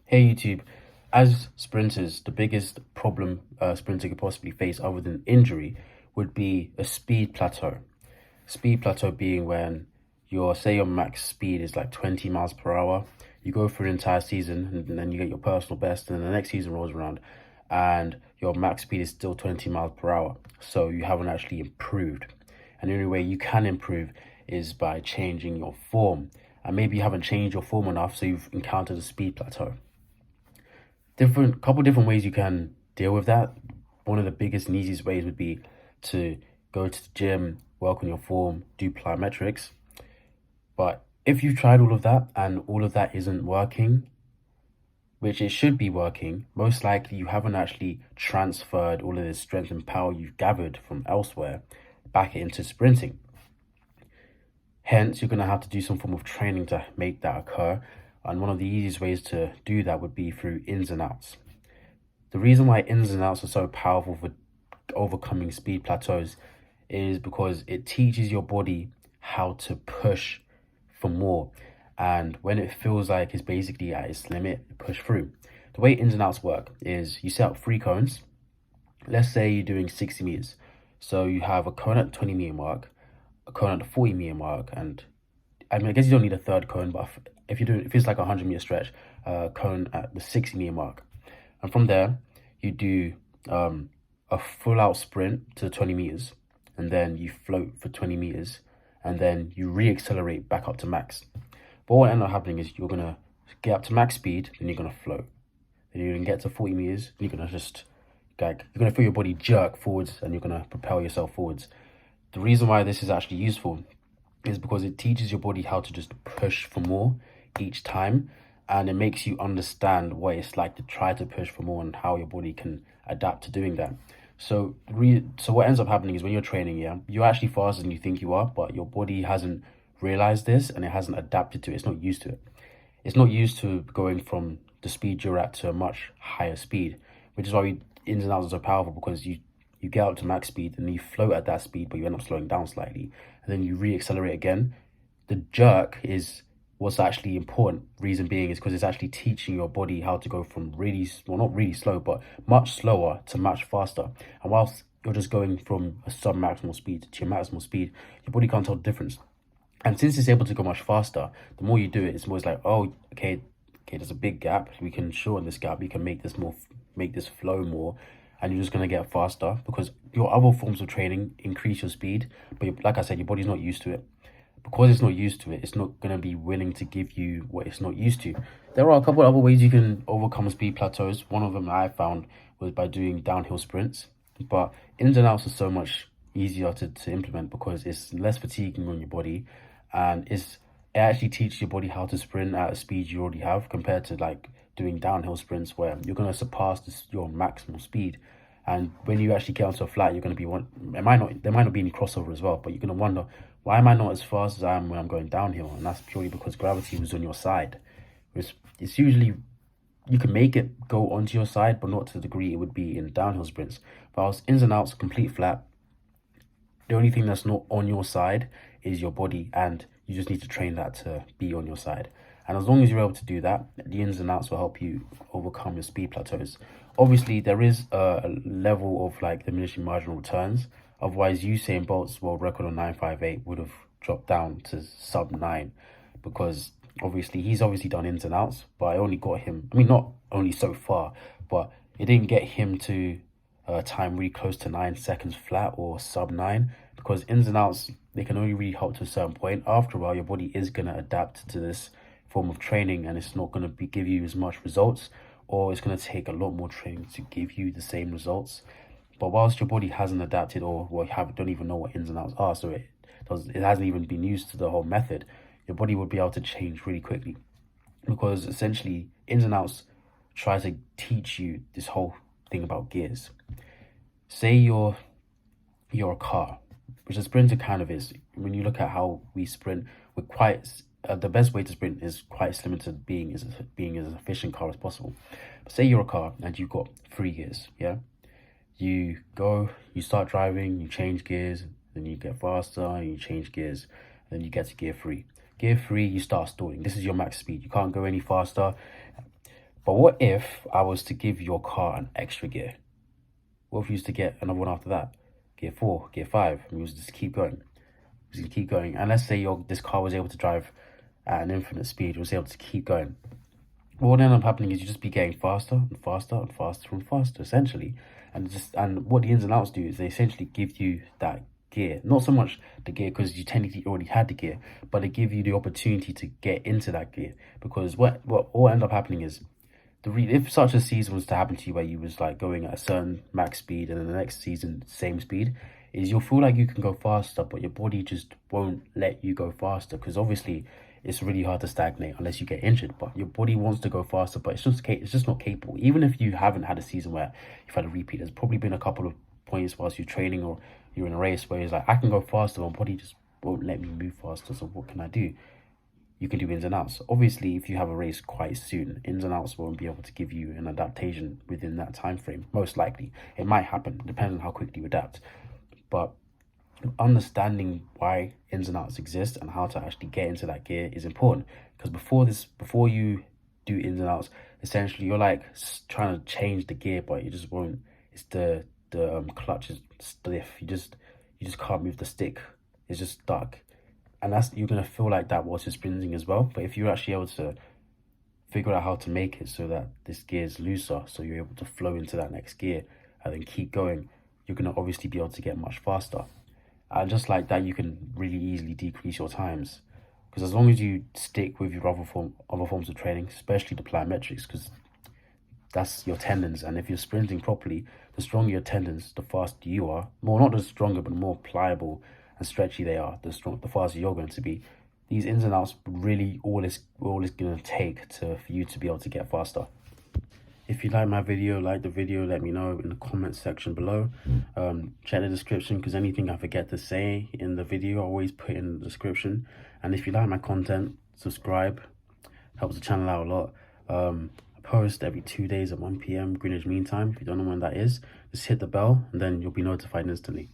Hey YouTube, as sprinters, the biggest problem a sprinter could possibly face other than injury would be a speed plateau. Speed plateau being when say your max speed is like 20 miles per hour. You go through an entire season and then you get your personal best, and then the next season rolls around and your max speed is still 20 miles per hour. So you haven't actually improved. And the only way you can improve is by changing your form. And maybe you haven't changed your form enough, so you've encountered a speed plateau. Couple different ways you can deal with that. One of the biggest and easiest ways would be to go to the gym, work on your form, do plyometrics. But if you've tried all of that and all of that isn't working, which it should be working, most likely you haven't actually transferred all of this strength and power you've gathered from elsewhere back into sprinting. Hence, you're going to have to do some form of training to make that occur. And one of the easiest ways to do that would be through ins and outs. The reason why ins and outs are so powerful for overcoming speed plateaus is because it teaches your body how to push for more. And when it feels like it's basically at its limit, push through. The way ins and outs work is you set up 3 cones. Let's say you're doing 60 meters. So you have a cone at 20-meter mark, a cone at the 40-meter mark, and I guess you don't need a third cone, but if it's like a 100-meter stretch, cone at the 60-meter mark. And from there, you do a full-out sprint to 20 meters, and then you float for 20 meters, and then you re-accelerate back up to max. But what ends up happening is you're going to get up to max speed, then you're going to float. Then you're going to get to 40 meters, and you're going to just, you're going to feel your body jerk forwards, and you're going to propel yourself forwards. The reason why this is actually useful is because it teaches your body how to just push for more each time, and it makes you understand what it's like to try to push for more and how your body can adapt to doing that. So what ends up happening is when you're training, you're actually faster than you think you are, but your body hasn't realized this and it hasn't adapted to it. It's not used to it. It's not used to going from the speed you're at to a much higher speed, which is why ins and outs are so powerful, because you get up to max speed and you float at that speed, but you end up slowing down slightly, and then you re-accelerate again. The jerk is what's actually important. Reason being is because it's actually teaching your body how to go from not really slow, but much slower to much faster. And whilst you're just going from a sub-maximal speed to your maximal speed, your body can't tell the difference. And since it's able to go much faster, the more you do it, it's more like, oh, okay, there's a big gap. We can shorten this gap. We can make this flow more, and you're just going to get faster because your other forms of training increase your speed. But like I said, your body's not used to it. Because it's not used to it, it's not going to be willing to give you what it's not used to. There are a couple of other ways you can overcome speed plateaus. One of them I found was by doing downhill sprints. But ins and outs are so much easier to implement because it's less fatiguing on your body, and it actually teaches your body how to sprint at a speed you already have, compared to like doing downhill sprints where you're going to surpass your maximal speed. And when you actually get onto a flat, you're going to be there might not be any crossover as well, but you're going to wonder, why am I not as fast as I am when I'm going downhill? And that's purely because gravity was on your side. It's usually, you can make it go onto your side, but not to the degree it would be in downhill sprints. But whilst ins and outs, complete flat, the only thing that's not on your side is your body, and you just need to train that to be on your side. And as long as you're able to do that, the ins and outs will help you overcome your speed plateaus. Obviously, there is a level of like diminishing marginal returns. Otherwise, Usain Bolt's world record on 9:58 would have dropped down to sub 9, because he's obviously done ins and outs, but I only got him, I mean, not only so far, but it didn't get him to time really close to 9 seconds flat or sub 9, because ins and outs, they can only really help to a certain point. After a while, your body is going to adapt to this form of training, and it's not going to give you as much results, or it's going to take a lot more training to give you the same results. But whilst your body hasn't adapted, or don't even know what ins and outs are, so it hasn't even been used to the whole method, your body will be able to change really quickly, because essentially ins and outs try to teach you this whole thing about gears. Say you're a car, which a sprinter kind of is. When you look at how we sprint, we're quite the best way to sprint is quite similar to being as efficient car as possible. But say you're a car and you've got 3 gears, yeah. You start driving, you change gears, then you get faster, and you change gears, then you get to gear 3. Gear 3, you start stalling. This is your max speed. You can't go any faster. But what if I was to give your car an extra gear? What if you used to get another one after that? Gear 4, gear 5, and you was just keep going. Just keep going. And let's say this car was able to drive at an infinite speed, was able to keep going. What would end up happening is you just be getting faster and faster and faster and faster, essentially. And what the ins and outs do is they essentially give you that gear. Not so much the gear because you technically already had the gear, but they give you the opportunity to get into that gear. Because what will end up happening is if such a season was to happen to you where you was like going at a certain max speed and then the next season same speed, is you'll feel like you can go faster, but your body just won't let you go faster because obviously it's really hard to stagnate unless you get injured. But your body wants to go faster, but it's just not capable. Even if you haven't had a season where you've had a repeat, there's probably been a couple of points whilst you're training or you're in a race where it's like, I can go faster, my body just won't let me move faster. So what can I do? You can do ins and outs. Obviously, if you have a race quite soon, ins and outs won't be able to give you an adaptation within that time frame. Most likely, it might happen, depending on how quickly you adapt. But understanding why ins and outs exist and how to actually get into that gear is important. Because before you do ins and outs, essentially you're like trying to change the gear, but you just won't. It's the clutch is stiff. You just can't move the stick. It's just stuck. And you're gonna feel like that whilst you're sprinting as well. But if you're actually able to figure out how to make it so that this gear is looser, so you're able to flow into that next gear and then keep going, you're gonna obviously be able to get much faster. And just like that, you can really easily decrease your times. Because as long as you stick with your other forms of training, especially the plyometrics, because that's your tendons. And if you're sprinting properly, the stronger your tendons, the faster you are. Well, not just stronger, but the more pliable and stretchy they are, the faster you're going to be. These ins and outs really all it's going to take for you to be able to get faster. If you like my video, like the video, let me know in the comment section below. Check the description because anything I forget to say in the video, I always put in the description. And if you like my content, subscribe. Helps the channel out a lot. I post every 2 days at 1 p.m. Greenwich Mean Time. If you don't know when that is, just hit the bell and then you'll be notified instantly.